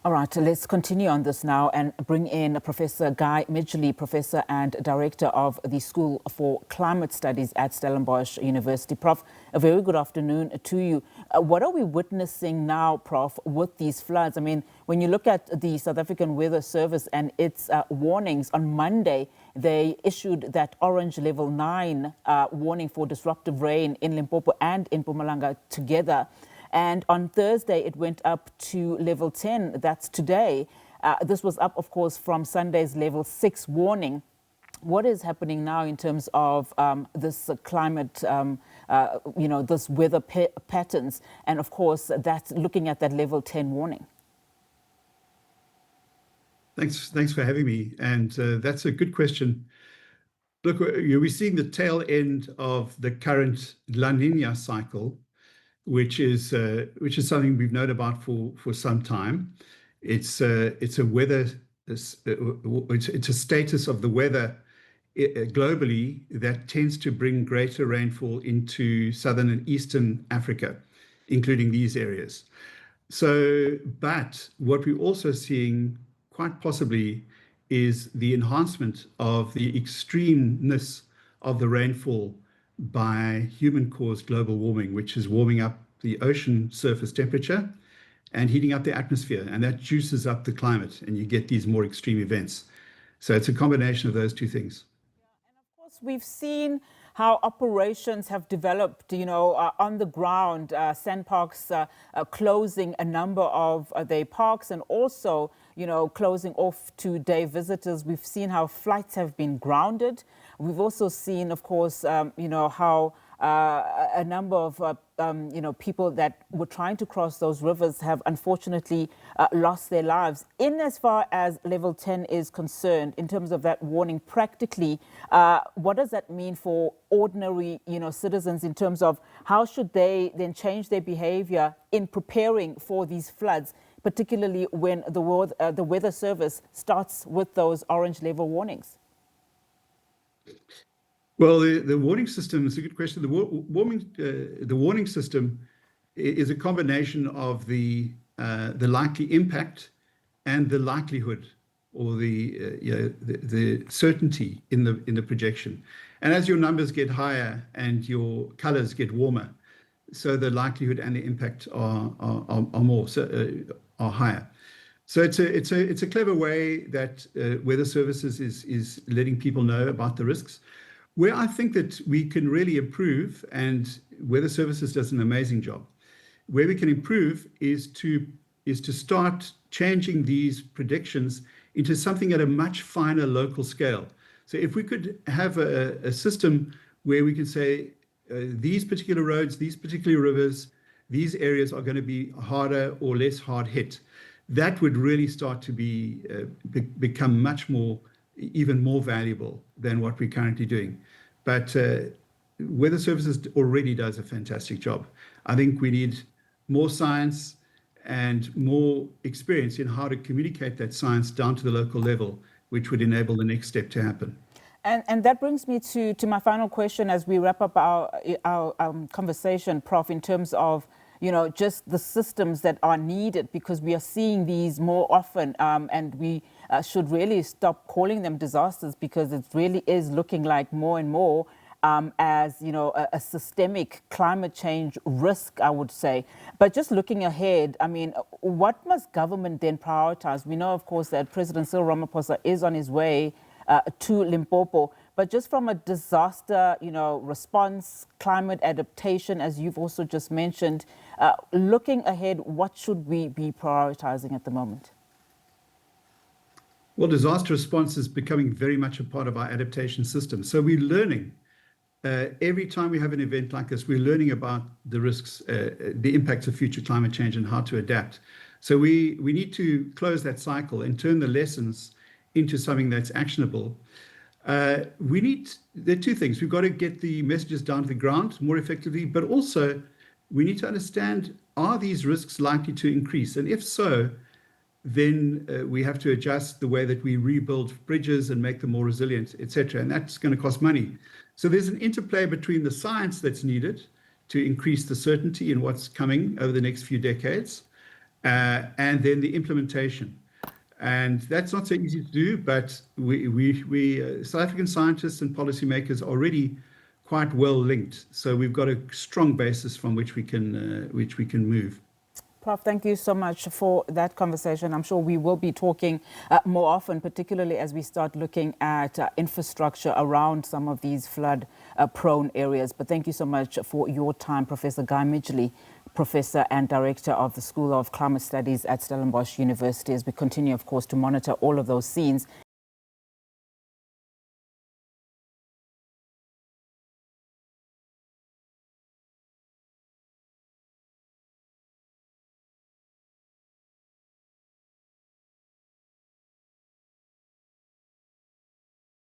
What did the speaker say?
All right, let's continue on this now and bring in Professor Guy Midgley, Professor and Director of the School for Climate Studies at Stellenbosch University. Prof, a very good afternoon to you. What are we witnessing now, Prof, with these floods? I mean, when you look at the South African Weather Service and its warnings, on Monday, they issued that orange level 9 warning for disruptive rain in Limpopo and in Mpumalanga together. And on Thursday, it went up to level 10. That's today. This was up, of course, from Sunday's level 6 warning. What is happening now in terms of this climate, this weather patterns? And of course, that's looking at that level 10 warning. Thanks for having me. And that's a good question. Look, we're seeing the tail end of the current La Nina cycle, which is something we've known about for some time. It's a status of the weather globally that tends to bring greater rainfall into southern and eastern Africa, including these areas. But what we're also seeing quite possibly is the enhancement of the extremeness of the rainfall by human-caused global warming, which is warming up the ocean surface temperature and heating up the atmosphere, and that juices up the climate, and you get these more extreme events. So it's a combination of those two things. Yeah, and of course, we've seen how operations have developed, on the ground, SANParks closing a number of their parks and also, closing off to day visitors. We've seen how flights have been grounded. We've also seen, of course, how a number of, people that were trying to cross those rivers have unfortunately lost their lives. In as far as level 10 is concerned, in terms of that warning, practically, what does that mean for ordinary, citizens in terms of how should they then change their behavior in preparing for these floods, particularly when the Weather Service starts with those orange level warnings? Well, the warning system is a good question. The warning system is a combination of the likely impact and the likelihood, or the certainty in the projection. And as your numbers get higher and your colors get warmer, so the likelihood and the impact are higher. So it's a clever way that Weather Services is letting people know about the risks. Where I think that we can really improve, and Weather Services does an amazing job, where we can improve is to start changing these predictions into something at a much finer local scale. So if we could have a system where we can say these particular roads, these particular rivers, these areas are going to be harder or less hard hit, that would really start to become even more valuable than what we're currently doing. But Weather Services already does a fantastic job. I think we need more science and more experience in how to communicate that science down to the local level, which would enable the next step to happen. And that brings me to my final question as we wrap up our conversation, Prof, in terms of just the systems that are needed, because we are seeing these more often, and we should really stop calling them disasters, because it really is looking like more and more as a systemic climate change risk, I would say. But just looking ahead, I mean, what must government then prioritize? We know, of course, that President Cyril Ramaphosa is on his way to Limpopo. But just from a disaster, response, climate adaptation, as you've also just mentioned, looking ahead, what should we be prioritizing at the moment? Well, disaster response is becoming very much a part of our adaptation system. So we're learning. Every time we have an event like this, we're learning about the risks, the impacts of future climate change and how to adapt. So we need to close that cycle and turn the lessons into something that's actionable. There are two things. We've got to get the messages down to the ground more effectively, but also we need to understand, are these risks likely to increase? And if so, then we have to adjust the way that we rebuild bridges and make them more resilient, etc. And that's going to cost money. So there's an interplay between the science that's needed to increase the certainty in what's coming over the next few decades, and then the implementation. And that's not so easy to do, but we South African scientists and policymakers are already quite well linked. So we've got a strong basis from which we can move. Prof, thank you so much for that conversation. I'm sure we will be talking more often, particularly as we start looking at infrastructure around some of these flood-prone areas. But thank you so much for your time, Professor Guy Midgley, Professor and Director of the School of Climate Studies at Stellenbosch University, as we continue, of course, to monitor all of those scenes